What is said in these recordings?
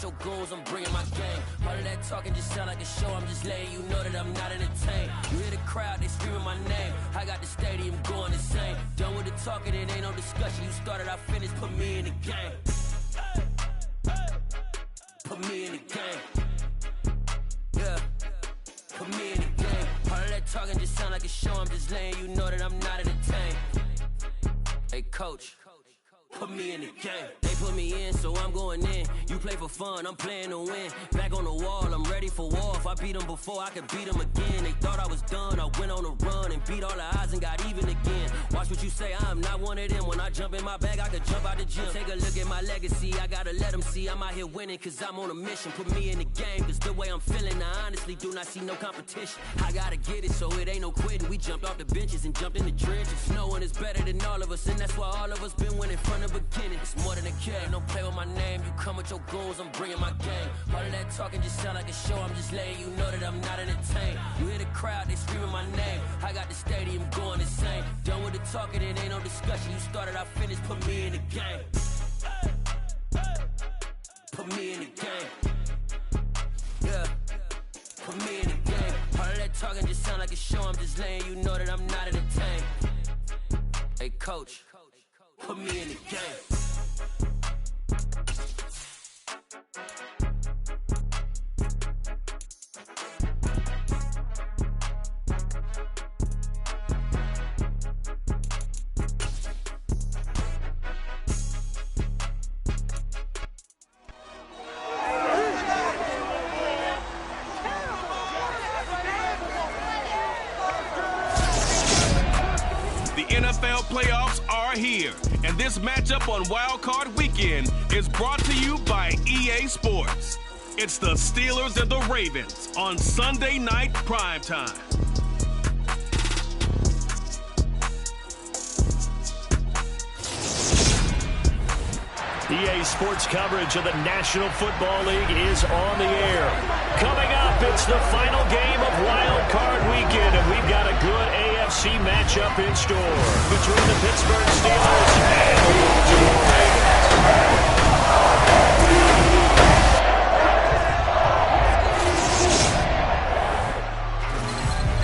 Your goals, I'm bringing my game. All of that talking just sound like a show. I'm just letting you know that I'm not entertained. You hear the crowd, they screaming my name. I got the stadium going insane. Done with the talking, it ain't no discussion. You started, I finished, put me in the game. Put me in the game. Yeah, put me in the game. All of that talking just sound like a show. I'm just letting you know that I'm not entertained. Hey, coach, put me in the game. They put me in, so I'm going in. You play for fun, I'm playing to win. Back on the wall, I'm ready for war. If I beat them before, I could beat them again. They thought I was done, I went on a run and beat all the odds and got even again. Watch what you say, I'm not one of them. When I jump in my bag, I could jump out the gym. Take a look at my legacy, I gotta let them see I'm out here winning, cause I'm on a mission. Put me in the game, cause the way I'm feeling, I honestly do not see no competition. I gotta get it, so it ain't no quitting. We jumped off the benches and jumped in the trenches. No one is better than all of us, and that's why all of us been winning from the beginning. It's more than a kid, don't play with my name. You come with your goons, I'm bringing my game. All of that talking just sound like a show. I'm just letting you know that I'm not entertained. You hear the crowd, they screaming my name. I got the stadium going insane. Done with the talking, it ain't no discussion. You started, I finished, put me in the game. Put me in the game. Yeah, put me in the game. All of that talking just sound like a show. I'm just letting you know that I'm not entertained. Hey, coach, put me in the game. NFL playoffs are here, and this matchup on wildcard weekend is brought to you by EA Sports. It's the Steelers and the Ravens on Sunday night primetime. EA Sports coverage of the National Football League is on the air. Coming up, it's the final game of Wild Card Weekend, and we've got a good AFC matchup in store between the Pittsburgh Steelers and the Baltimore Ravens.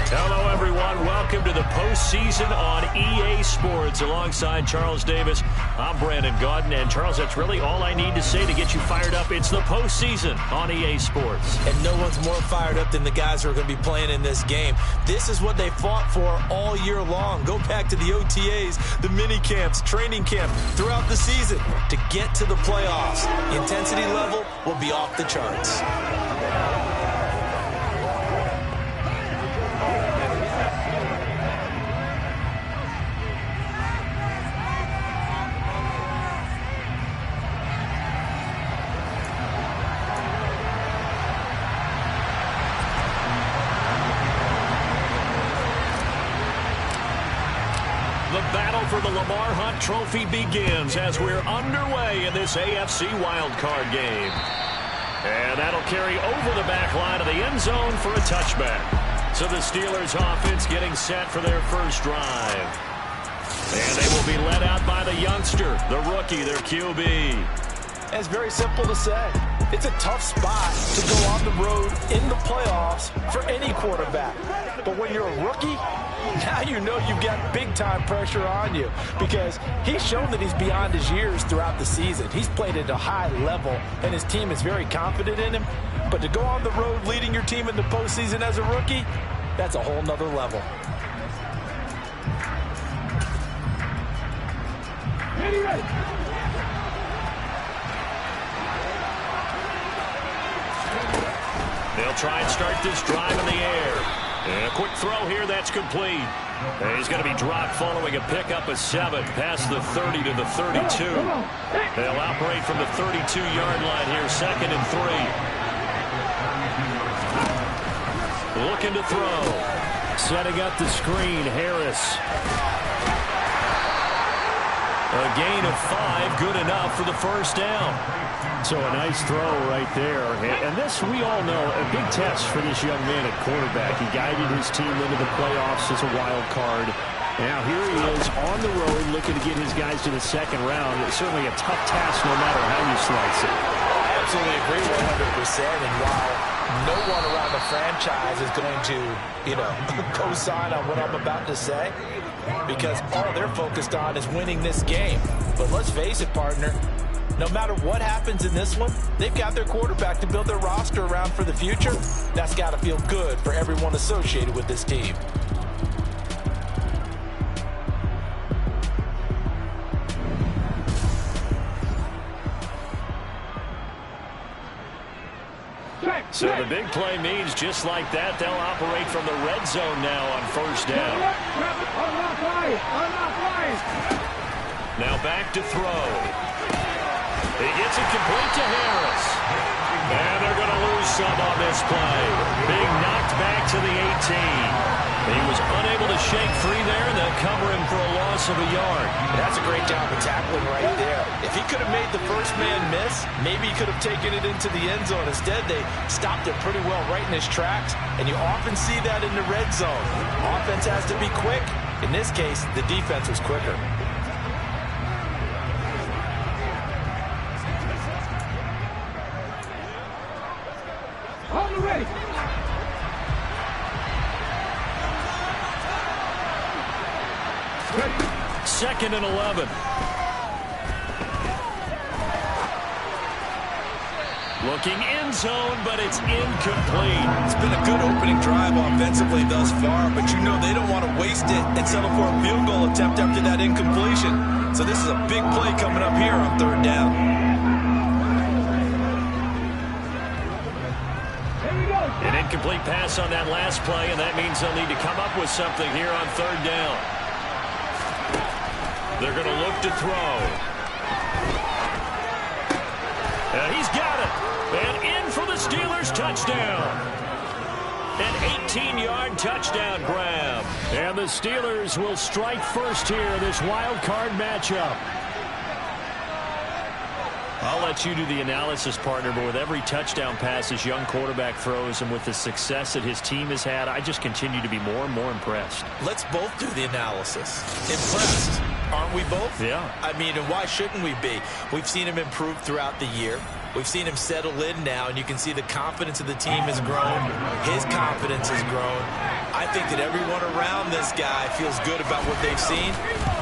Hello, everyone. Welcome to the postseason on EA Sports. Alongside Charles Davis, I'm Brandon Gaudin. And Charles, that's really all I need to say to get you fired up. It's the postseason on EA Sports. And no one's more fired up than the guys who are going to be playing in this game. This is what they fought for all year long. Go back to the OTAs, the mini camps, training camp throughout the season to get to the playoffs. The intensity level will be off the charts. The battle for the Lamar Hunt Trophy begins as we're underway in this AFC wildcard game. And that'll carry over the back line of the end zone for a touchback. So the Steelers offense getting set for their first drive. And they will be led out by the youngster, the rookie, their QB. It's very simple to say. It's a tough spot to go on the road in the playoffs for any quarterback. But when you're a rookie, now you know you've got big-time pressure on you because he's shown that he's beyond his years throughout the season. He's played at a high level, and his team is very confident in him. But to go on the road leading your team in the postseason as a rookie, that's a whole nother level. They'll try and start this drive in the air. And a quick throw here, that's complete. And he's going to be dropped following a pickup of 7 past the 30 to the 32. They'll operate from the 32-yard line here, 2nd and 3. Looking to throw. Setting up the screen, Harris. A gain of 5, good enough for the first down. So a nice throw right there. And this, we all know, a big test for this young man at quarterback. He guided his team into the playoffs as a wild card. Now here he is on the road looking to get his guys to the second round. It's certainly a tough task no matter how you slice it. I absolutely agree 100%. And while no one around the franchise is going to, co-sign on what I'm about to say, because all they're focused on is winning this game. But let's face it, partner, no matter what happens in this one, they've got their quarterback to build their roster around for the future. That's got to feel good for everyone associated with this team. So the big play means just like that, they'll operate from the red zone now on first down. Now back to throw. He gets it complete to Harris. And they're going to lose some on this play. Being knocked back to the 18. He was unable to shake free there, and they'll cover him for a loss of a yard. That's a great job of tackling right there. If he could have made the first man miss, maybe he could have taken it into the end zone. Instead, they stopped it pretty well right in his tracks, and you often see that in the red zone. Offense has to be quick. In this case, the defense was quicker. Ready. Second and 11. Looking end zone, but it's incomplete. It's been a good opening drive offensively thus far, but they don't want to waste it and settle for a field goal attempt after that incompletion. So this is a big play coming up here on third down. An incomplete pass on that last play, and that means they'll need to come up with something here on third down. They're going to look to throw. And he's got it. And in for the Steelers touchdown. An 18-yard touchdown grab. And the Steelers will strike first here in this wild card matchup. I'll let you do the analysis, partner, but with every touchdown pass this young quarterback throws and with the success that his team has had, I just continue to be more and more impressed. Let's both do the analysis. Impressed, aren't we both? Yeah. I mean, and why shouldn't we be? We've seen him improve throughout the year. We've seen him settle in now, and you can see the confidence of the team has grown. His confidence has grown. I think that everyone around this guy feels good about what they've seen,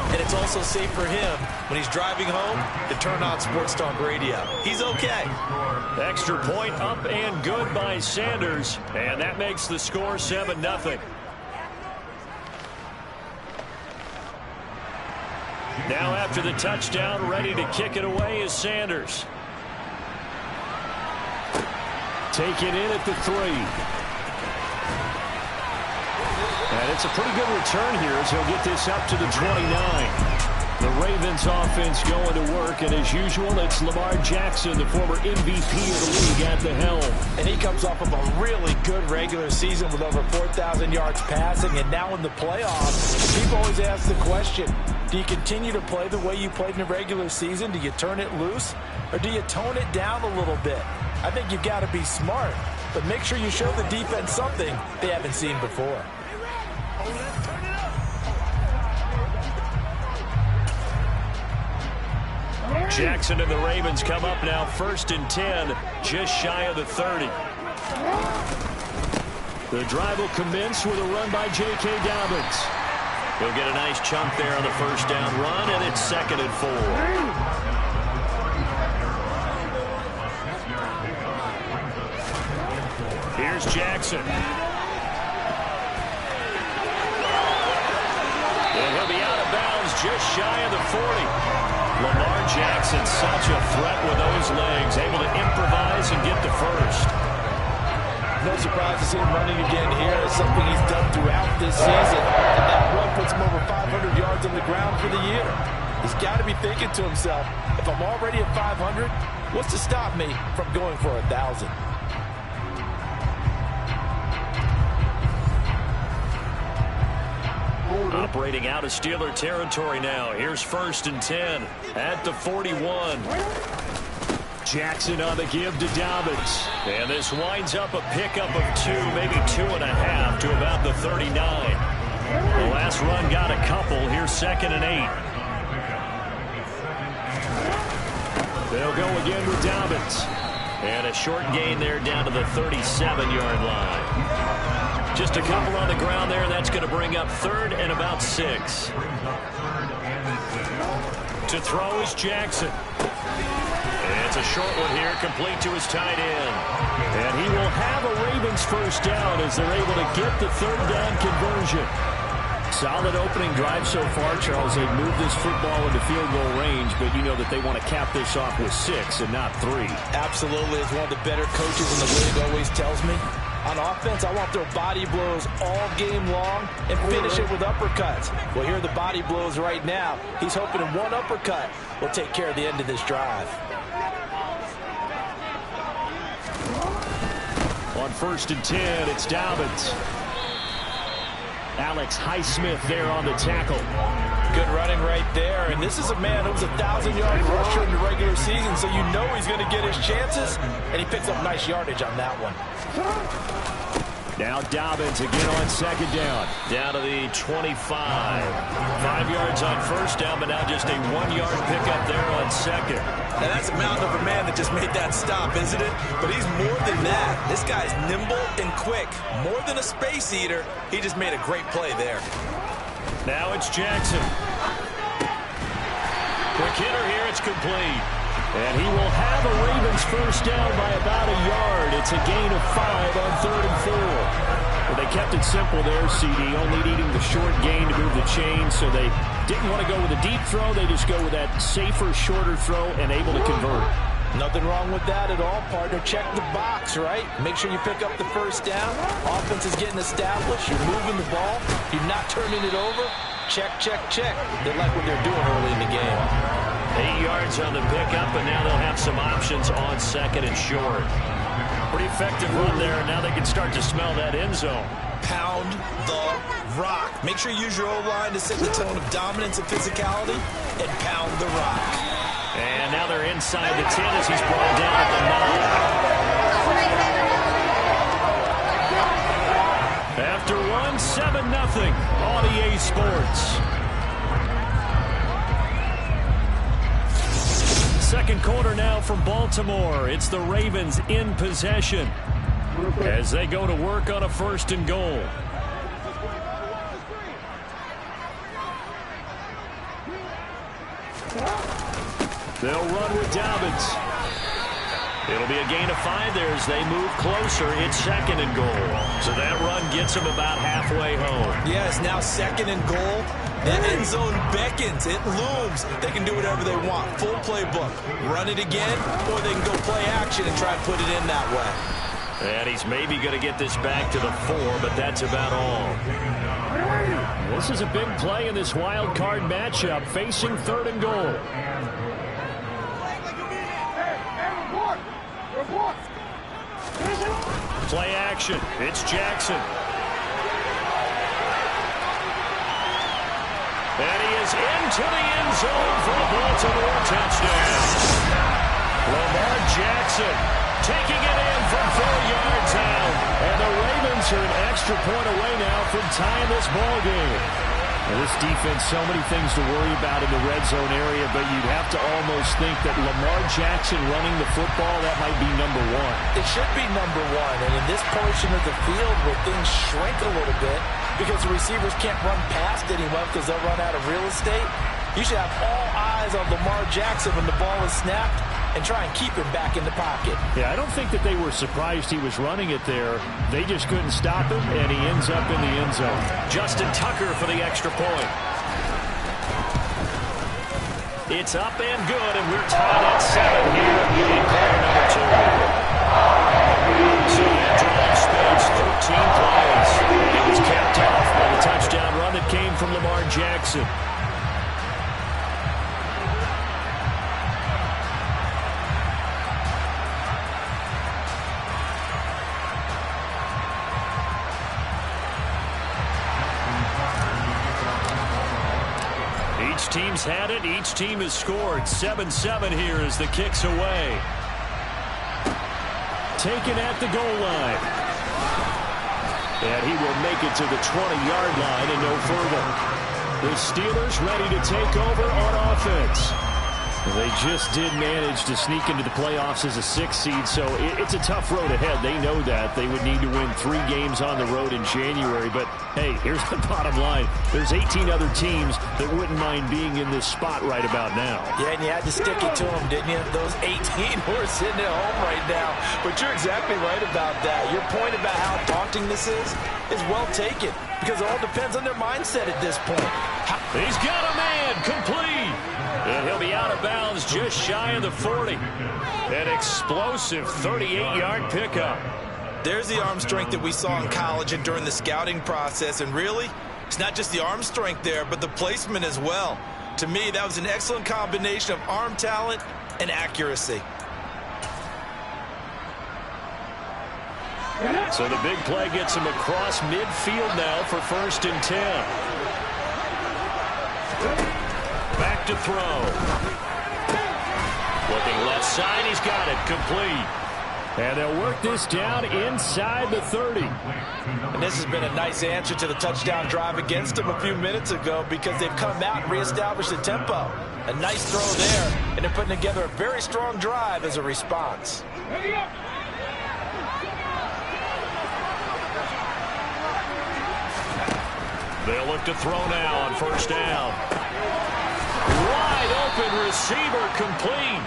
and it's also safe for him when he's driving home to turn on Sports Talk Radio. He's okay. Extra point up and good by Sanders, and that makes the score 7-0. Now after the touchdown, ready to kick it away is Sanders. Take it in at the 3. And it's a pretty good return here as he'll get this up to the 29. The Ravens offense going to work, and as usual, it's Lamar Jackson, the former MVP of the league, at the helm. And he comes off of a really good regular season with over 4,000 yards passing, and now in the playoffs, people always ask the question, do you continue to play the way you played in the regular season? Do you turn it loose, or do you tone it down a little bit? I think you've got to be smart, but make sure you show the defense something they haven't seen before. Jackson and the Ravens come up now 1st and 10, just shy of the 30. The drive will commence with a run by J.K. Dobbins. He'll get a nice chunk there on the first down run, and it's 2nd and 4. Here's Jackson. And he'll be out of bounds just shy of the 40. Lamar Jackson, such a threat with those legs, able to improvise and get the first. No surprise to see him running again here. It's something he's done throughout this season. And that run puts him over 500 yards on the ground for the year. He's got to be thinking to himself, if I'm already at 500, what's to stop me from going for 1,000? Operating out of Steeler territory now. Here's 1st and 10 at the 41. Jackson on the give to Dobbins. And this winds up a pickup of 2, maybe 2.5 to about the 39. The last run got a couple. Here's 2nd and 8. They'll go again with Dobbins. And a short gain there down to the 37-yard line. Just a couple on the ground there. That's going to bring up 3rd and about 6. To throw is Jackson. And it's a short one here, complete to his tight end. And he will have a Ravens first down as they're able to get the 3rd down conversion. Solid opening drive so far, Charles. They've moved this football into field goal range, but you know that they want to cap this off with 6 and not 3. Absolutely. As one of the better coaches in the league always tells me, on offense, I want their body blows all game long and finish it with uppercuts. Well, here are the body blows right now. He's hoping in one uppercut will take care of the end of this drive. On 1st and 10, it's Dobbins. Alex Highsmith there on the tackle. Good running right there. And this is a man who was a 1,000-yard rusher in the regular season, so you know he's going to get his chances. And he picks up nice yardage on that one. Now Dobbins again on 2nd down. Down to the 25. 5 yards on 1st down, but now just a 1-yard pickup there on 2nd. Now that's a mountain of a man that just made that stop, isn't it? But he's more than that. This guy's nimble and quick. More than a space eater. He just made a great play there. Now it's Jackson. Quick hitter here. It's complete. And he will have a Ravens first down by about a yard. It's a gain of 5 on 3rd and 4. Well, they kept it simple there, CD, only needing the short gain to move the chain, so they didn't want to go with a deep throw. They just go with that safer, shorter throw and able to convert. Nothing wrong with that at all, partner. Check the box, right? Make sure you pick up the first down. Offense is getting established. You're moving the ball. You're not turning it over. Check, check, check. They like what they're doing early in the game. 8 yards on the pickup, and now they'll have some options on 2nd and short. Pretty effective run there, and now they can start to smell that end zone. Pound the rock. Make sure you use your O-line to set the tone of dominance and physicality, and pound the rock. And now they're inside the 10 as he's brought down at the 9. After one, 7-0 on EA Sports. Second quarter now from Baltimore. It's the Ravens in possession as they go to work on a 1st and goal. They'll run with Dobbins. It'll be a gain of 5 there as they move closer. It's 2nd and goal. So that run gets them about halfway home. Yes, now 2nd and goal. That end zone beckons. It looms. They can do whatever they want. Full playbook. Run it again, or they can go play action and try to put it in that way. And he's maybe going to get this back to the 4, but that's about all. This is a big play in this wild card matchup, facing 3rd and goal. Play action. It's Jackson. And he is into the end zone for a Baltimore touchdown. Lamar Jackson taking it in from 4 yards out. And the Ravens are an extra point away now from tying this ball game. Well, this defense, so many things to worry about in the red zone area, but you'd have to almost think that Lamar Jackson running the football, that might be number 1. It should be number 1. And in this portion of the field where things shrink a little bit because the receivers can't run past anyone because they'll run out of real estate, you should have all eyes on Lamar Jackson when the ball is snapped and try and keep him back in the pocket. Yeah, I don't think that they were surprised he was running it there. They just couldn't stop him, and he ends up in the end zone. Justin Tucker for the extra point. It's up and good, and we're tied at 7 here in quarter number 2. So that drive spans 13 plays. It was capped off by the touchdown run that came from Lamar Jackson. Each team's had it. Each team has scored. 7-7 here as the kick's away. Taken at the goal line. And he will make it to the 20-yard line and no further. The Steelers ready to take over on offense. They just did manage to sneak into the playoffs as a 6th seed, so it's a tough road ahead. They know that. They would need to win 3 games on the road in January. But, hey, here's the bottom line. There's 18 other teams that wouldn't mind being in this spot right about now. Yeah, and you had to stick it to them, didn't you? Those 18 who are sitting at home right now. But you're exactly right about that. Your point about how daunting this is well taken, because it all depends on their mindset at this point. He's got a man complete. And he'll be out of bounds just shy of the 40. An explosive 38-yard pickup. There's the arm strength that we saw in college and during the scouting process. And really, it's not just the arm strength there, but the placement as well. To me, that was an excellent combination of arm talent and accuracy. So the big play gets him across midfield now for 1st and 10. Back to throw. Looking left side, he's got it complete. And they'll work this down inside the 30. And this has been a nice answer to the touchdown drive against them a few minutes ago, because they've come out and reestablished the tempo. A nice throw there, and they're putting together a very strong drive as a response. They'll look to throw now on 1st down. Wide open receiver complete.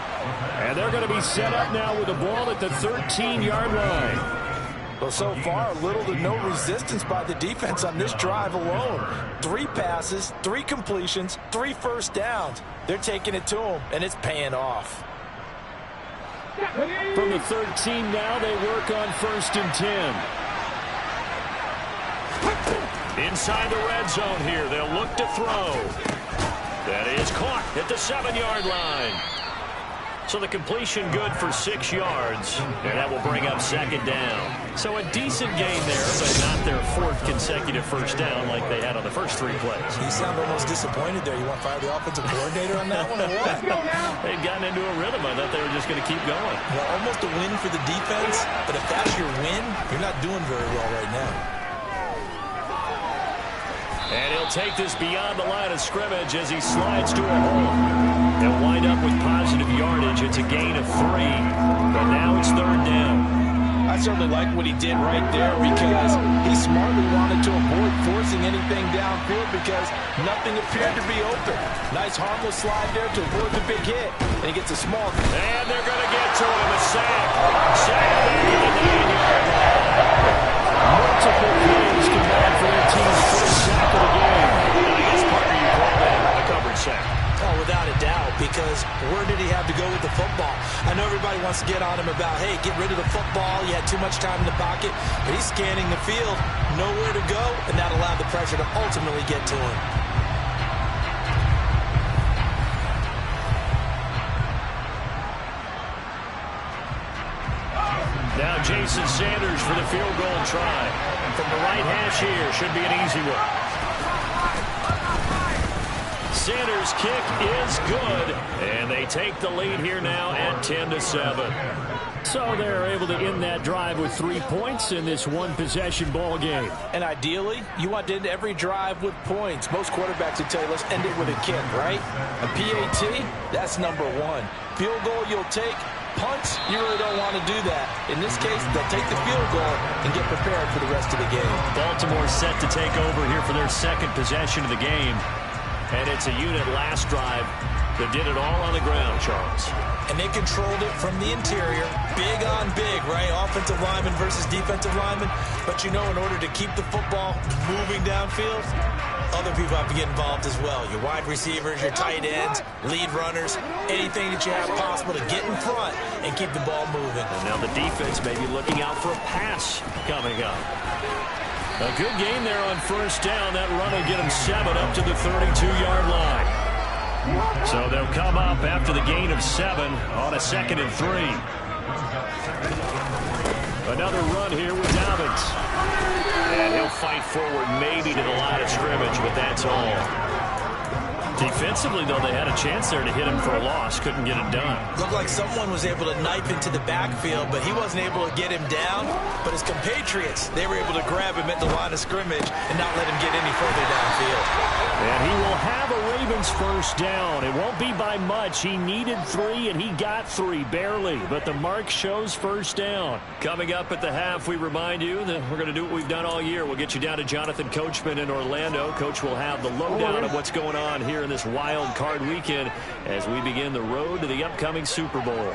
And they're going to be set up now with the ball at the 13-yard line. Well, so far, little to no resistance by the defense on this drive alone. 3 passes, 3 completions, 3 first downs. They're taking it to them, and it's paying off. From the 13 now, they work on 1st and 10. Inside the red zone here, they'll look to throw. That is caught at the 7-yard line. So the completion good for 6 yards, and that will bring up 2nd down. So a decent gain there, but not their 4th consecutive first down like they had on the first 3 plays. You sound almost disappointed there. You want to fire the offensive coordinator on that one or what? They'd gotten into a rhythm. I thought they were just going to keep going. Well, almost a win for the defense, but if that's your win, you're not doing very well right now. And he'll take this beyond the line of scrimmage as he slides to a hole. They'll wind up with positive yardage. It's a gain of 3, but now it's 3rd down. I certainly like what he did right there, because he smartly wanted to avoid forcing anything downfield because nothing appeared to be open. Nice harmless slide there to avoid the big hit, and he gets a small. And they're going to get to him. A sack. Sack back at the 9-yard line. Multiple plays combined for their team's first sack of the game. I guess, partner, you call that a covered sack. Oh, without a doubt, because where did he have to go with the football? I know everybody wants to get on him about, hey, get rid of the football. You had too much time in the pocket. But he's scanning the field, nowhere to go, and that allowed the pressure to ultimately get to him. Now Jason Sanders for the field goal try. From the right hash here, should be an easy one. Sanders' kick is good, and they take the lead here now at 10-7. So they're able to end that drive with 3 points in this one-possession ball game. And ideally, you want to end every drive with points. Most quarterbacks would tell you, let's end it with a kick, right? A PAT, that's number 1. Field goal you'll take. Punts, you really don't want to do that. In this case, they'll take the field goal and get prepared for the rest of the game. Baltimore set to take over here for their 2nd possession of the game. And it's a unit last drive that did it all on the ground, Charles. And they controlled it from the interior. Big on big, right? Offensive lineman versus defensive lineman. But you know, in order to keep the football moving downfield, other people have to get involved as well. Your wide receivers, your tight ends, lead runners, anything that you have possible to get in front and keep the ball moving. And now the defense may be looking out for a pass coming up. A good game there on 1st down. That run will get them 7 up to the 32-yard line. So they'll come up after the gain of 7 on a 2nd and 3. Another run here with Dobbins. And he'll fight forward maybe to the line of scrimmage, but that's all. Defensively, though, they had a chance there to hit him for a loss. Couldn't get it done. Looked like someone was able to knife into the backfield, but he wasn't able to get him down. But his compatriots, they were able to grab him at the line of scrimmage and not let him get any further downfield. And he will have a Ravens first down. It won't be by much. He needed 3, and he got 3, barely. But the mark shows first down. Coming up at the half, we remind you that we're going to do what we've done all year. We'll get you down to Jonathan Coachman in Orlando. Coach will have the lowdown of what's going on here in this wild card weekend as we begin the road to the upcoming Super Bowl.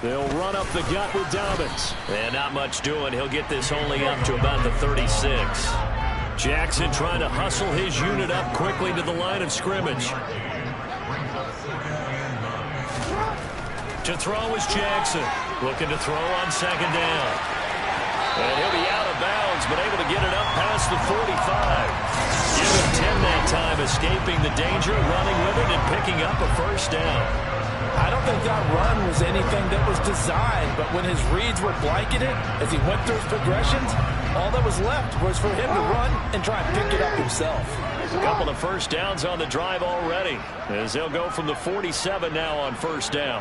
They'll run up the gut with Dobbins. And not much doing. He'll get this only up to about the 36. Jackson trying to hustle his unit up quickly to the line of scrimmage. To throw is Jackson. Looking to throw on second down. And he'll be out of bounds, but able to get it up past the 45. Give him 10 that time, escaping the danger, running with it, and picking up a first down. I don't think that run was anything that was designed, but when his reads were blanketed as he went through his progressions, all that was left was for him to run and try and pick it up himself. A couple of first downs on the drive already, as they'll go from the 47 now on first down.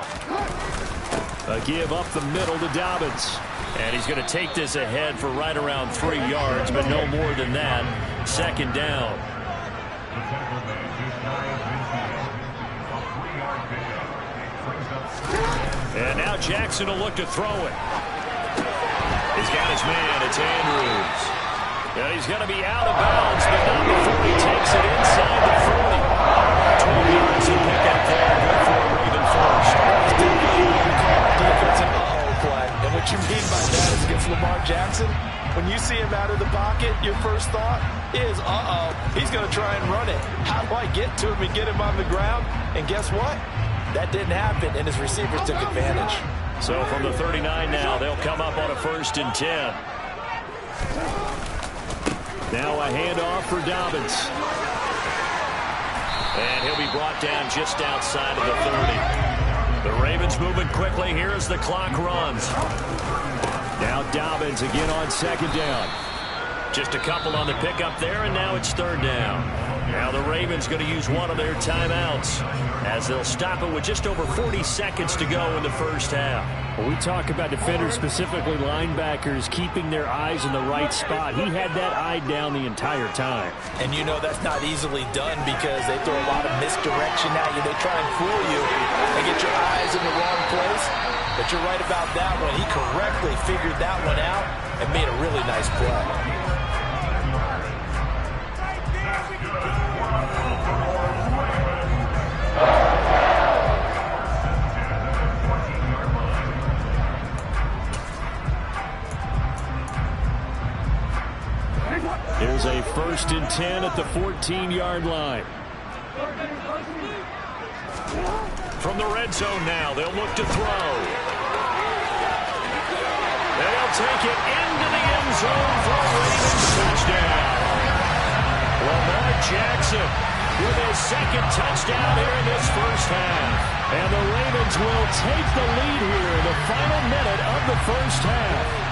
A give up the middle to Dobbins. And he's going to take this ahead for right around 3 yards, but no more than that. Second down. And now Jackson will look to throw it. He's got his man. It's Andrews. And he's going to be out of bounds, but not before he takes it inside the 40. 12 yards to pick up there. Good for a Raven first. Defensive play. And what you mean by that is against Lamar Jackson, when you see him out of the pocket, your first thought is, he's going to try and run it. How do I get to him and get him on the ground? And guess what? That didn't happen, and his receivers took advantage. So from the 39 now, they'll come up on a 1st and 10. Now a handoff for Dobbins. And he'll be brought down just outside of the 30. The Ravens moving quickly here as the clock runs. Now Dobbins again on second down. Just a couple on the pickup there, and now it's third down. Now the Ravens going to use one of their timeouts as they'll stop it with just over 40 seconds to go in the first half. Well, we talk about defenders, specifically linebackers, keeping their eyes in the right spot. He had that eye down the entire time. And you know that's not easily done because they throw a lot of misdirection at you. They try and fool you and get your eyes in the wrong place. But you're right about that one. He correctly figured that one out and made a really nice play. Here's a 1st and 10 at the 14-yard line. From the red zone now, they'll look to throw. They'll take it into the end zone for a Ravens touchdown. Lamar Jackson with his second touchdown here in this first half. And the Ravens will take the lead here in the final minute of the first half.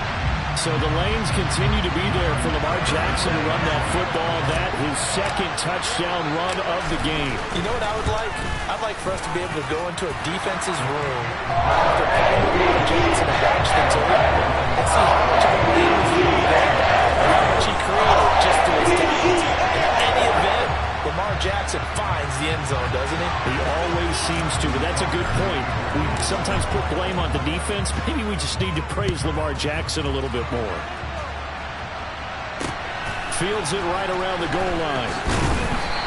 So the lanes continue to be there for Lamar Jackson to run that football. That his second touchdown run of the game. You know what I would like? I'd like for us to be able to go into a defense's room after playing with Lamar Jackson and watch the tape and see how much of a lead was really there and how much he created just through his talents. In any event, Lamar Jackson finds the end zone, doesn't he? He always seems to, but that's a good point. We sometimes put blame on the defense. Maybe we just need to praise Lamar Jackson a little bit more. Fields it right around the goal line.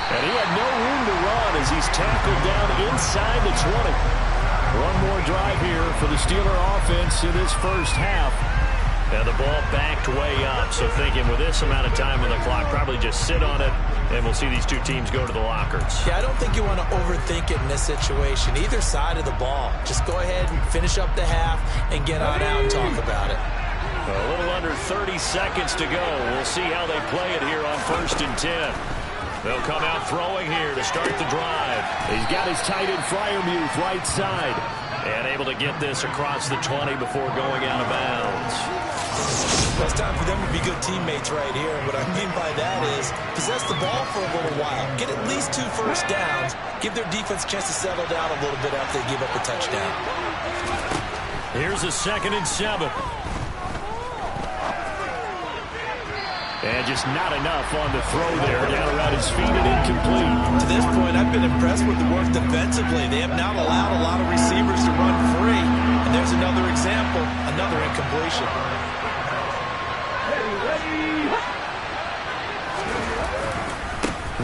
And he had no room to run as he's tackled down inside the 20. One more drive here for the Steeler offense in this first half. And the ball backed way up, so thinking with this amount of time on the clock, probably just sit on it, and we'll see these two teams go to the lockers. Yeah, I don't think you want to overthink it in this situation. Either side of the ball. Just go ahead and finish up the half and get on out and talk about it. A little under 30 seconds to go. We'll see how they play it here on 1st and 10. They'll come out throwing here to start the drive. He's got his tight end Freiermuth right side. And able to get this across the 20 before going out of bounds. Well, it's time for them to be good teammates right here. And what I mean by that is possess the ball for a little while. Get at least 2 first downs. Give their defense a chance to settle down a little bit after they give up a touchdown. Here's a 2nd and 7. And just not enough on the throw there. Down around his feet and incomplete. To this point, I've been impressed with the work defensively. They have not allowed a lot of receivers to run free. And there's another example, another incompletion.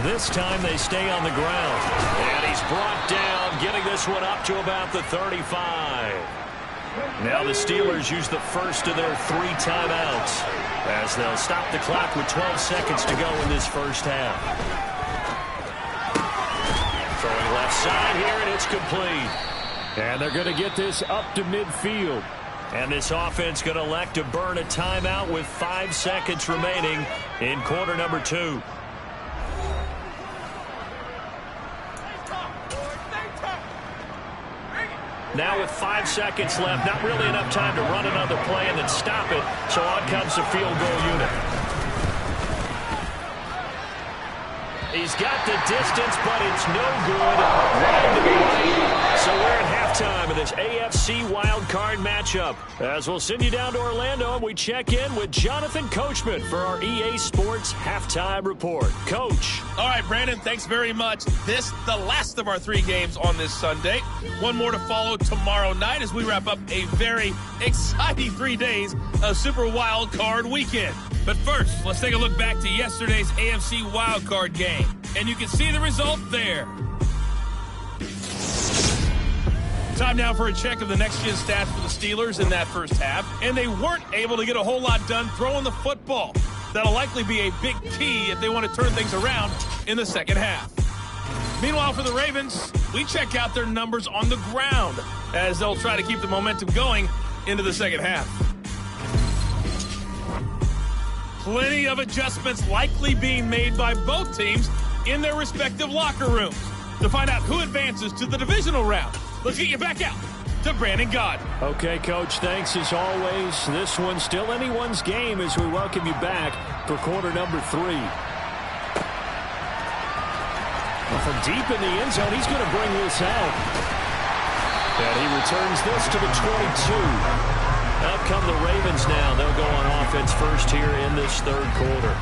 This time they stay on the ground. And he's brought down, getting this one up to about the 35. Now the Steelers use the first of their 3 timeouts as they'll stop the clock with 12 seconds to go in this first half. Throwing left side here, and it's complete. And they're going to get this up to midfield. And this offense going to elect to burn a timeout with 5 seconds remaining in quarter number 2. Now with 5 seconds left, not really enough time to run another play and then stop it. So on comes the field goal unit. He's got the distance, but it's no good. Right to the right. So we're at halftime of this AFC wildcard matchup. As we'll send you down to Orlando, and we check in with Jonathan Coachman for our EA Sports Halftime Report. Coach. All right, Brandon, thanks very much. This, the last of our 3 games on this Sunday. One more to follow tomorrow night as we wrap up a very exciting 3 days of Super Wild Card Weekend. But first, let's take a look back to yesterday's AFC Wild Card game. And you can see the result there. Time now for a check of the next-gen stats for the Steelers in that first half. And they weren't able to get a whole lot done throwing the football. That'll likely be a big key if they want to turn things around in the second half. Meanwhile, for the Ravens, we check out their numbers on the ground as they'll try to keep the momentum going into the second half. Plenty of adjustments likely being made by both teams in their respective locker rooms. To find out who advances to the divisional round, let's get you back out to Brandon Gaudin. Okay, Coach, thanks as always. This one's still anyone's game as we welcome you back for quarter number 3. From deep in the end zone, he's going to bring this out. And he returns this to the 22. Out come the Ravens now. They'll go on offense first here in this third quarter.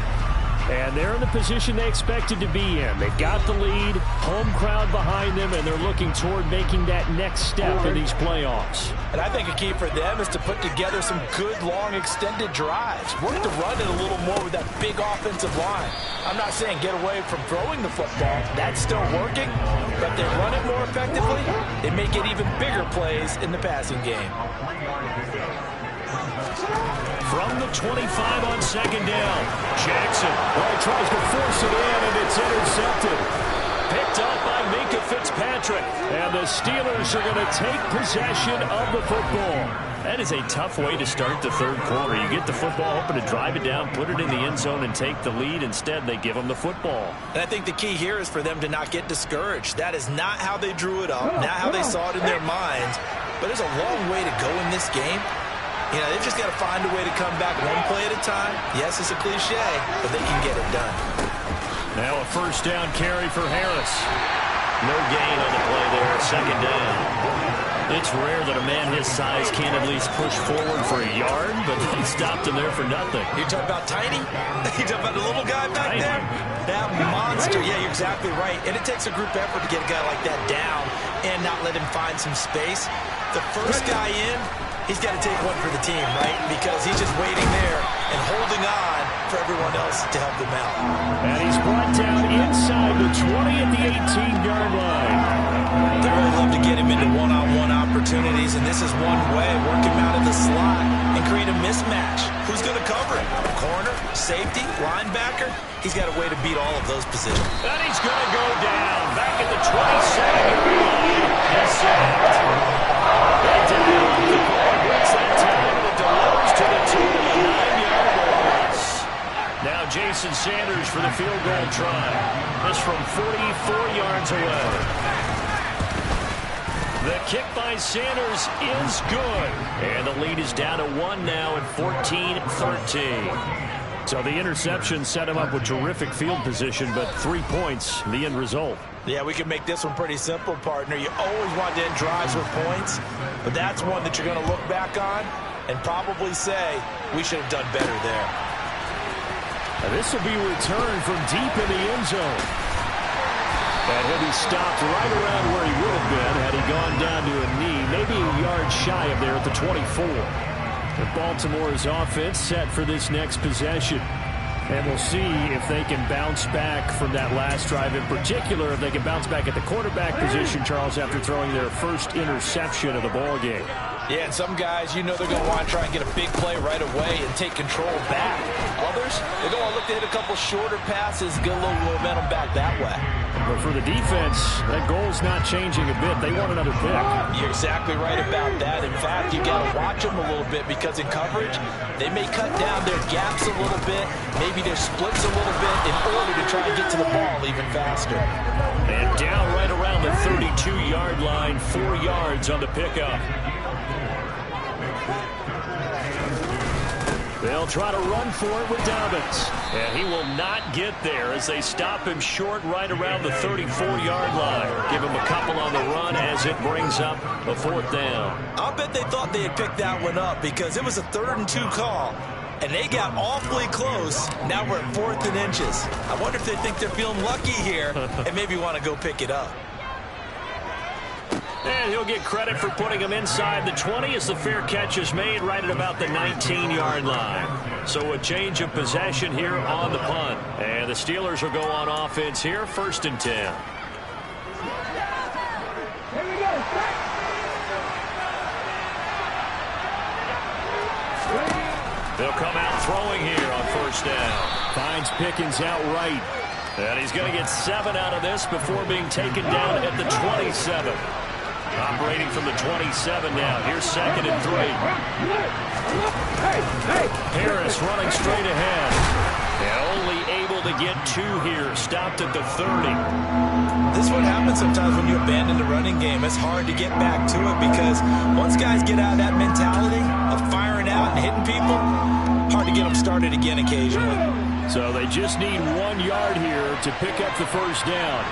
And they're in the position they expected to be in. They've got the lead, home crowd behind them, and they're looking toward making that next step in these playoffs. And I think a key for them is to put together some good, long, extended drives. Work to run it a little more with that big offensive line. I'm not saying get away from throwing the football. That's still working. But if they run it more effectively, they may get even bigger plays in the passing game. From the 25 on second down, Jackson. Well, he tries to force it in, and it's intercepted. Picked up by Minkah Fitzpatrick. And the Steelers are going to take possession of the football. That is a tough way to start the third quarter. You get the football, hoping to drive it down, put it in the end zone, and take the lead. Instead, they give them the football. And I think the key here is for them to not get discouraged. That is not how they drew it up, not how they saw it in their minds. But there's a long way to go in this game. You know, they've just got to find a way to come back one play at a time. Yes, it's a cliche, but they can get it done. Now a first down carry for Harris. No gain on the play there, second down. It's rare that a man his size can't at least push forward for a yard, but he stopped him there for nothing. You talking about tiny? You talking about the little guy back there? That monster. Yeah, you're exactly right. And it takes a group effort to get a guy like that down and not let him find some space. The first guy in, he's got to take one for the team, right? Because he's just waiting there and holding on for everyone else to help him out. And he's brought down inside the 20 at the 18-yard line. They really love to get him into one-on-one opportunities, and this is one way. Work him out of the slot and create a mismatch. Who's going to cover him? Corner, safety, linebacker? He's got a way to beat all of those positions. And he's going to go down back at the 27-yard line. He's sacked. Right down. The ball breaks that time, and it delivers to the 9-yard loss. Now Jason Sanders for the field goal try. That's from 44 yards away. The kick by Sanders is good. And the lead is down to 1 now at 14-13. So the interception set him up with terrific field position, but 3 points, the end result. Yeah, we can make this one pretty simple, partner. You always want to end drives with points, but that's one that you're going to look back on and probably say, we should have done better there. And this will be returned from deep in the end zone. And he'll be stopped right around where he would have been had he gone down to a knee, maybe a yard shy of there at the 24. And Baltimore's offense set for this next possession. And we'll see if they can bounce back from that last drive, in particular, if they can bounce back at the quarterback position, Charles, after throwing their first interception of the ball game. Yeah, and some guys, you know they're going to want to try and get a big play right away and take control back. Others, they're going to look to hit a couple shorter passes, get a little momentum back that way. But for the defense, that goal's not changing a bit. They want another pick. You're exactly right about that. In fact, you got to watch them a little bit because in coverage, they may cut down their gaps a little bit, maybe their splits a little bit in order to try and get to the ball even faster. And down right around the 32-yard line, 4 yards on the pickup. They'll try to run for it with Dobbins. And he will not get there as they stop him short right around the 34-yard line. Give him a couple on the run as it brings up a 4th down. I'll bet they thought they had picked that one up because it was a 3rd and 2 call. And they got awfully close. Now we're at 4th and inches. I wonder if they think they're feeling lucky here and maybe want to go pick it up. And he'll get credit for putting him inside the 20 as the fair catch is made right at about the 19-yard line. So a change of possession here on the punt. And the Steelers will go on offense here, 1st and 10. They'll come out throwing here on 1st down. Finds Pickens outright. And he's going to get 7 out of this before being taken down at the 27. Operating from the 27 now. Here's 2nd and 3. Harris running straight ahead. And only able to get 2 here. Stopped at the 30. This is what happens sometimes when you abandon the running game. It's hard to get back to it because once guys get out of that mentality of firing out and hitting people, hard to get them started again occasionally. So they just need 1 yard here to pick up the 1st down.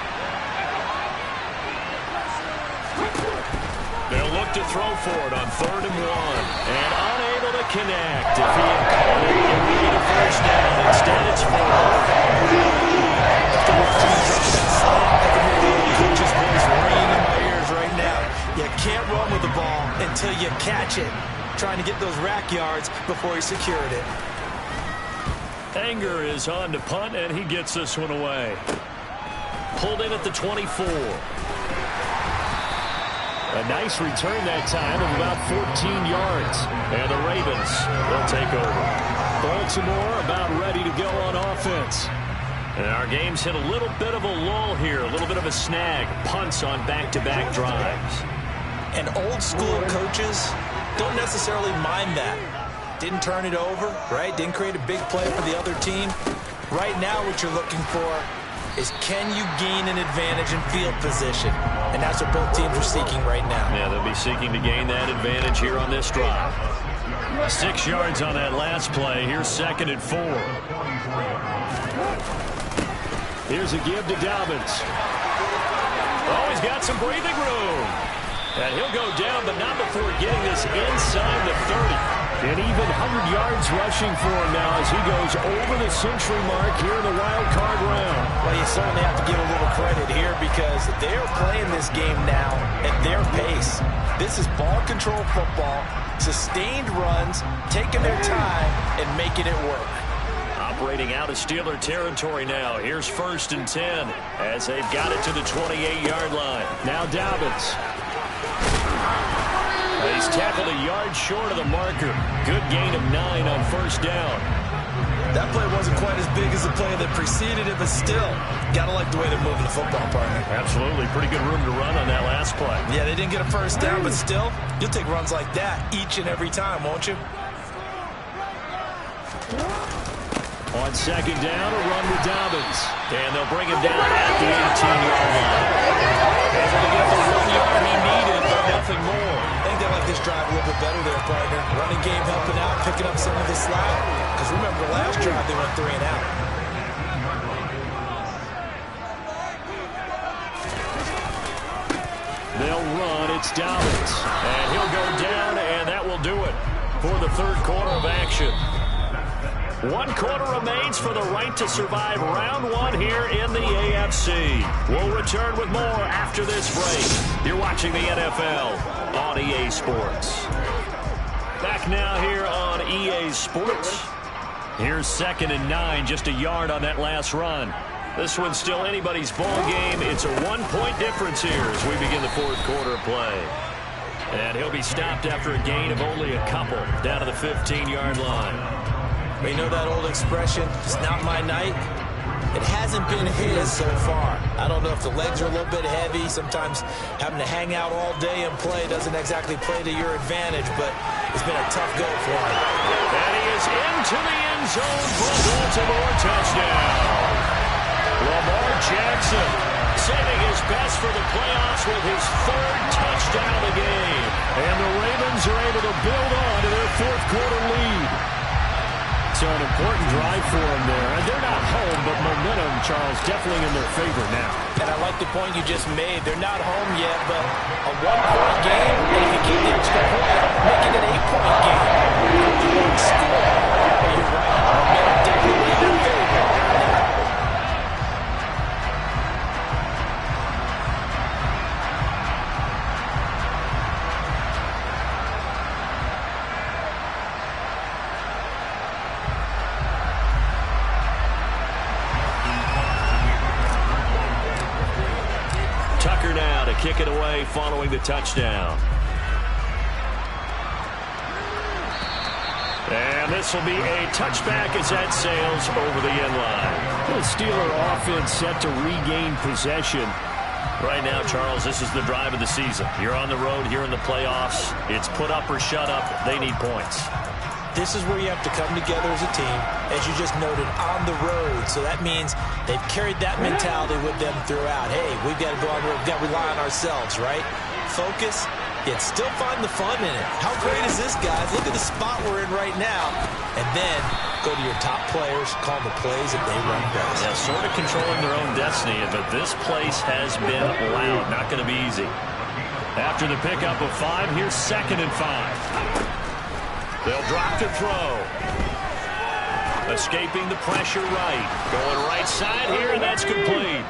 They'll look to throw for it on 3rd and 1. And unable to connect. If he had caught it, it would be the 1st down. Instead, it's 4. Coach's voice ringing in my ears right now. You can't run with the ball until you catch it. Trying to get those rack yards before he secured it. Anger is on to punt, and he gets this one away. Pulled in at the 24. A nice return that time of about 14 yards. And the Ravens will take over. Baltimore about ready to go on offense. And our game's hit a little bit of a lull here, a little bit of a snag. Punts on back-to-back drives. And old-school coaches don't necessarily mind that. Didn't turn it over, right? Didn't create a big play for the other team. Right now what you're looking for is can you gain an advantage in field position? And that's what both teams are seeking right now. Yeah, they'll be seeking to gain that advantage here on this drive. 6 yards on that last play. Here's 2nd and 4. Here's a give to Dobbins. Oh, he's got some breathing room. And he'll go down, but not before getting this inside the 30. And even 100 yards rushing for him now as he goes over the century mark here in the wild card round. Well, you certainly have to give a little credit here because they're playing this game now at their pace. This is ball control football, sustained runs, taking their time and making it work. Operating out of Steeler territory now. Here's 1st and 10 as they've got it to the 28-yard line. Now Dobbins. He's tackled a yard short of the marker. Good gain of 9 on 1st down. That play wasn't quite as big as the play that preceded it, but still, gotta like the way they're moving the football, partner. Absolutely. Pretty good room to run on that last play. Yeah, they didn't get a 1st down, but still, you'll take runs like that each and every time, won't you? On 2nd down, a run with Dobbins. And they'll bring him down at the 18-yard line. Able to get the 1 yard he needed, but drive a little bit better there, partner. Running game helping out, picking up some of the slack. Because remember, last drive they went 3 and out. They'll run. It's Dobbins. And he'll go down, and that will do it for the third quarter of action. 1 quarter remains for the right to survive round 1 here in the AFC. We'll return with more after this break. You're watching the NFL on EA Sports. Back now here on EA Sports. Here's 2nd and 9, just a yard on that last run. This one's still anybody's ball game. It's a 1-point difference here as we begin the fourth quarter play. And he'll be stopped after a gain of only a couple down to the 15-yard line. You know that old expression, it's not my night? It hasn't been his so far. I don't know if the legs are a little bit heavy. Sometimes having to hang out all day and play doesn't exactly play to your advantage, but it's been a tough go for him. And he is into the end zone for a Baltimore touchdown. Lamar Jackson saving his best for the playoffs with his 3rd touchdown of the game. And the Ravens are able to build on to their fourth quarter lead. So an important drive for them there. And they're not home, but momentum, Charles, definitely in their favor now. And I like the point you just made. They're not home yet, but a 1-point game, and if you keep the extra point, make it an 8-point game. You won't score. But you're right. Momentum definitely in their favor. Kick it away following the touchdown. And this will be a touchback as that sails over the end line. The Steeler offense set to regain possession. Right now, Charles, this is the drive of the season. You're on the road here in the playoffs. It's put up or shut up. They need points. This is where you have to come together as a team, as you just noted, on the road. So that means they've carried that mentality with them throughout. Hey, we've got to go on the road. We've got to rely on ourselves, right? Focus, yet still find the fun in it. How great is this, guys? Look at the spot we're in right now. And then go to your top players, call the plays that they run best. Yeah, sort of controlling their own destiny, but this place has been loud. Not going to be easy. After the pickup of 5, here's 2nd and 5. They'll drop to throw. Escaping the pressure right. Going right side here, and that's complete.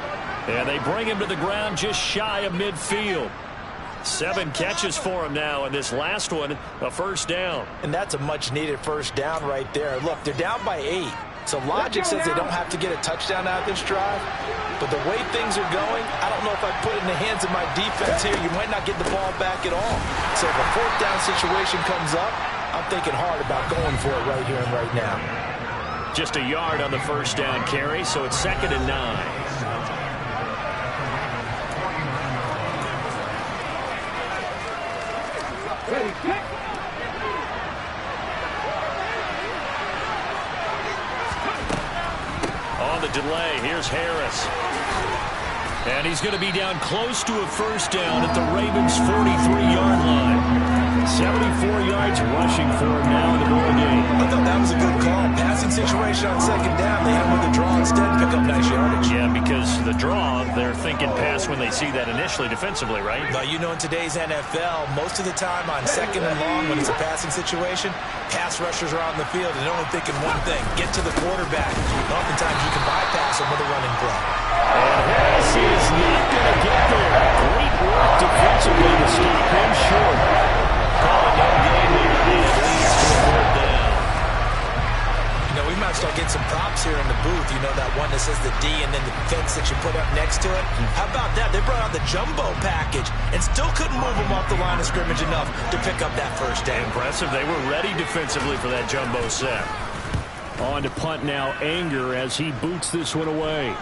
And they bring him to the ground just shy of midfield. 7 catches for him now, and this last one, a first down. And that's a much-needed first down right there. Look, they're down by 8. So logic says they don't have to get a touchdown out of this drive. But the way things are going, I don't know if I put it in the hands of my defense here. You might not get the ball back at all. So if a 4th down situation comes up, I'm thinking hard about going for it right here and right now. Just a yard on the first down carry, so it's 2nd and 9. On the delay, here's Harris. And he's going to be down close to a first down at the Ravens' 43-yard line. 74 yards rushing for him now in the ball game. I thought that was a good call. Passing situation on 2nd down. They hit him with a draw instead, pick up nice yardage. Yeah, because the draw, they're thinking pass when they see that initially defensively, right? But you know, in today's NFL, most of the time on 2nd and long when it's a passing situation, pass rushers are on the field and they're only thinking one thing, get to the quarterback. And oftentimes you can bypass them with a running play. And Harris is not going to get there. Great work defensively to stop him short. Calling no game here. It leads to a 4th down. You know, we might start getting some props here in the booth. You know, that one that says the D and then the fence that you put up next to it. How about that? They brought out the jumbo package and still couldn't move them off the line of scrimmage enough to pick up that first down. Impressive. They were ready defensively for that jumbo set. On to punt now, Anger as he boots this one away.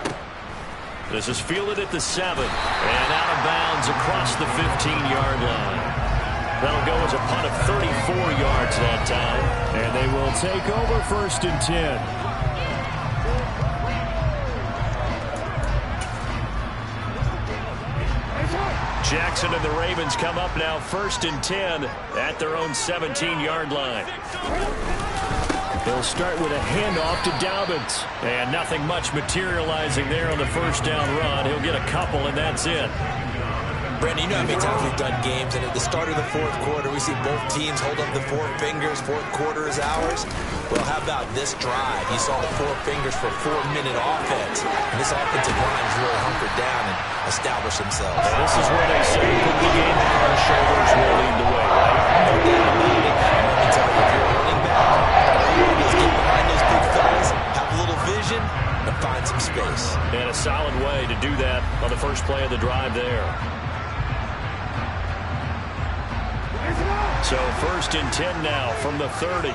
This is fielded at the 7 and out of bounds across the 15-yard line. That'll go as a punt of 34 yards that time. And they will take over 1st and 10. Jackson and the Ravens come up now 1st and 10 at their own 17-yard line. They'll start with a handoff to Dobbins. And nothing much materializing there on the first down run. He'll get a couple, and that's it. Brandon, you know how many times we've done games, and at the start of the fourth quarter, we see both teams hold up the 4 fingers. Fourth quarter is ours. Well, how about this drive? You saw the 4 fingers for a 4-minute offense. And this offensive line has really hunkered down and established themselves. And this is where they say put the game on our shoulders will lead the way, right? No doubt about it. And let me tell you, if you're a running back, just get behind those big fellas, have a little vision, and find some space. And a solid way to do that on the first play of the drive there. So 1st and 10 now from the 30.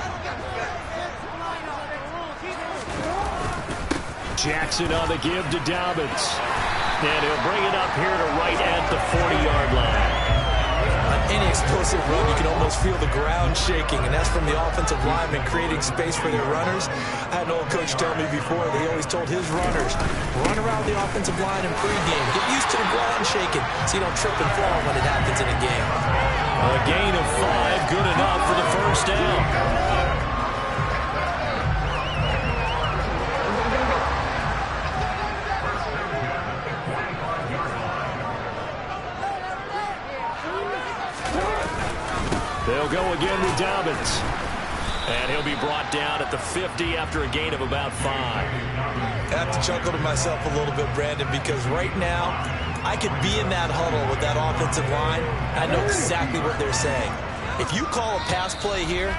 Jackson on the give to Dobbins. And he'll bring it up here to right at the 40-yard line. On any explosive run, you can almost feel the ground shaking, and that's from the offensive linemen creating space for their runners. I had an old coach tell me before that he always told his runners, run around the offensive line in pregame. Get used to the ground shaking so you don't trip and fall when it happens in a game. A gain of 5, good enough for the first down. They'll go again with Dobbins. And he'll be brought down at the 50 after a gain of about 5. I have to chuckle to myself a little bit, Brandon, because right now I could be in that huddle with that offensive line. I know exactly what they're saying. If you call a pass play here,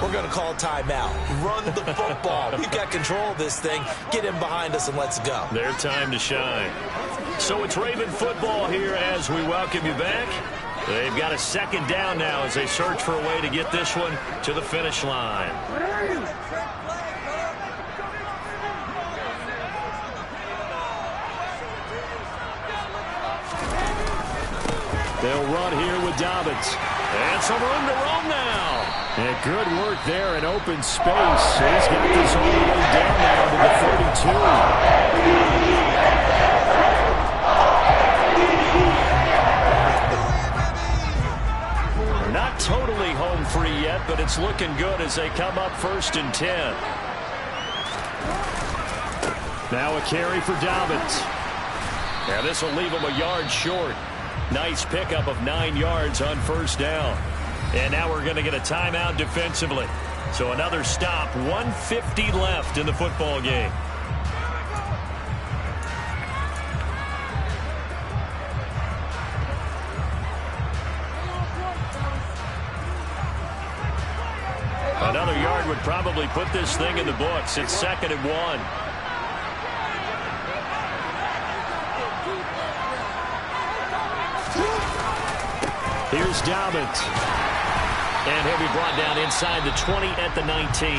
we're going to call a timeout. Run the football. We've got control of this thing. Get in behind us and let's go. Their time to shine. So it's Raven football here as we welcome you back. They've got a 2nd down now as they search for a way to get this one to the finish line. They'll run here with Dobbins. And some room to roam now. And good work there in open space. He's got this all the way down now to the 32. Not totally home free yet, but it's looking good as they come up 1st and 10. Now a carry for Dobbins. Now this will leave him a yard short. Nice pickup of 9 yards on 1st down. And now we're going to get a timeout defensively. So another stop, 1:50 left in the football game. Another yard would probably put this thing in the books. It's 2nd and 1. Here's Dobbins. And he'll be brought down inside the 20 at the 19.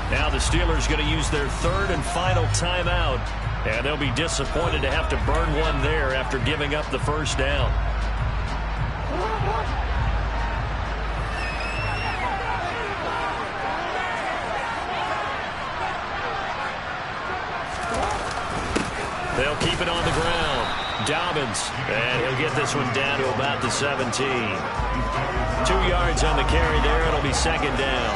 Now the Steelers going to use their 3rd and final timeout. And they'll be disappointed to have to burn one there after giving up the 1st down. They'll keep it on the ground. Dobbins, and he'll get this one down to about the 17. 2 yards on the carry there. It'll be 2nd down.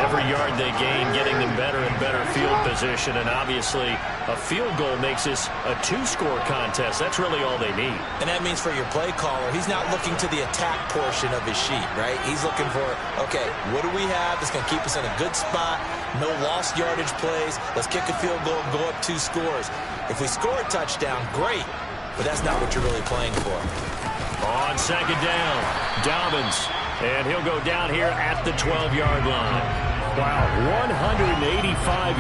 Every yard they gain, getting them better and better field position, and obviously a field goal makes this a 2-score contest. That's really all they need. And that means for your play caller, he's not looking to the attack portion of his sheet, right? He's looking for, okay, what do we have that's going to keep us in a good spot? No lost yardage plays. Let's kick a field goal and go up 2 scores. If we score a touchdown, great, but that's not what you're really playing for. On 2nd down, Dobbins, and he'll go down here at the 12-yard line. Wow, 185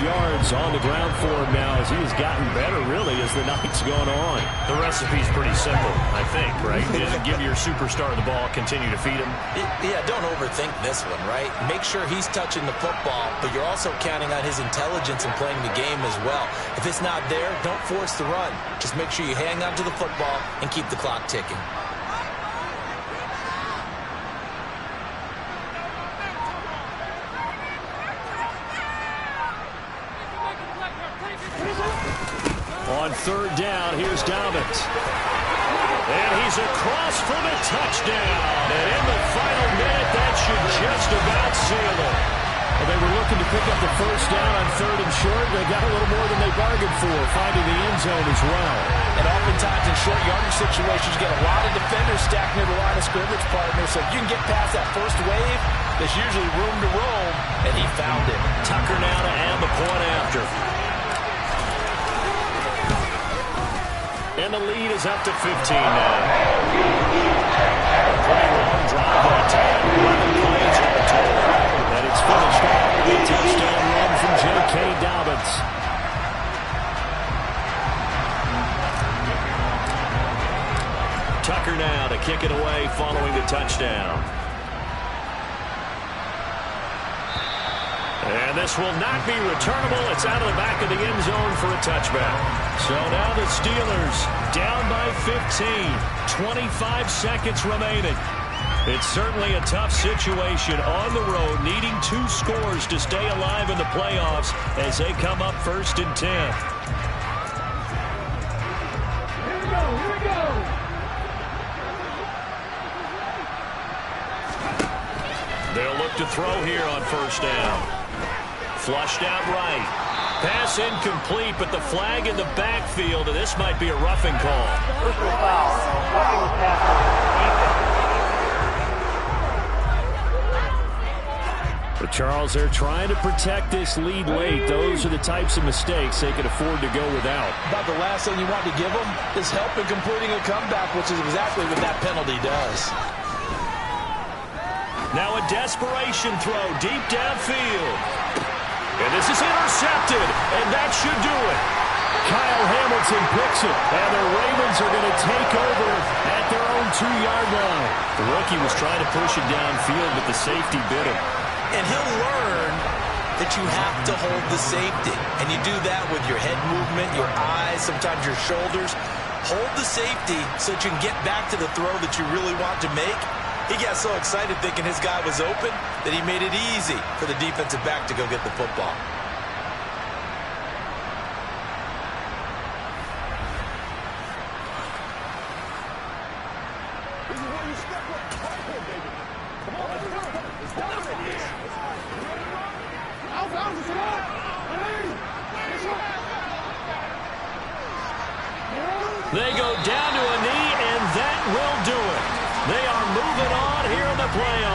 yards on the ground for him now as he has gotten better, really, as the night's gone on. The recipe's pretty simple, I think, right? Just give your superstar the ball, continue to feed him. Yeah, don't overthink this one, right? Make sure he's touching the football, but you're also counting on his intelligence in playing the game as well. If it's not there, don't force the run. Just make sure you hang on to the football and keep the clock ticking. On 3rd down, here's Dobbins. And he's across for the touchdown. And in the final minute, that should just about seal it. Well, they were looking to pick up the first down on 3rd and short. They got a little more than they bargained for, finding the end zone as well. And oftentimes in short yardage situations, you get a lot of defenders stacked near the line of scrimmage, partner. So if you can get past that first wave, there's usually room to roam, and he found it. Tucker now to add the point after. And the lead is up to 15 now. Pretty long drive that time. 11 plays all total. And it's finished off with a touchdown run from J.K. Dobbins. Tucker now to kick it away following the touchdown. And this will not be returnable. It's out of the back of the end zone for a touchback. So now the Steelers down by 15. 25 seconds remaining. It's certainly a tough situation on the road, needing 2 scores to stay alive in the playoffs as they come up 1st and 10. Here we go. They'll look to throw here on 1st down. Flushed out right. Pass incomplete, but the flag in the backfield, and this might be a roughing call. But Charles, they're trying to protect this lead late. Those are the types of mistakes they can afford to go without. About the last thing you want to give them is help in completing a comeback, which is exactly what that penalty does. Now a desperation throw deep downfield. And this is intercepted, and that should do it. Kyle Hamilton picks it, and the Ravens are going to take over at their own 2-yard line. The rookie was trying to push it downfield, but the safety bit him. And he'll learn that you have to hold the safety. And you do that with your head movement, your eyes, sometimes your shoulders. Hold the safety so that you can get back to the throw that you really want to make. He got so excited thinking his guy was open that he made it easy for the defensive back to go get the football. They go down to a knee, and that will do it. They are moving on here in the playoffs.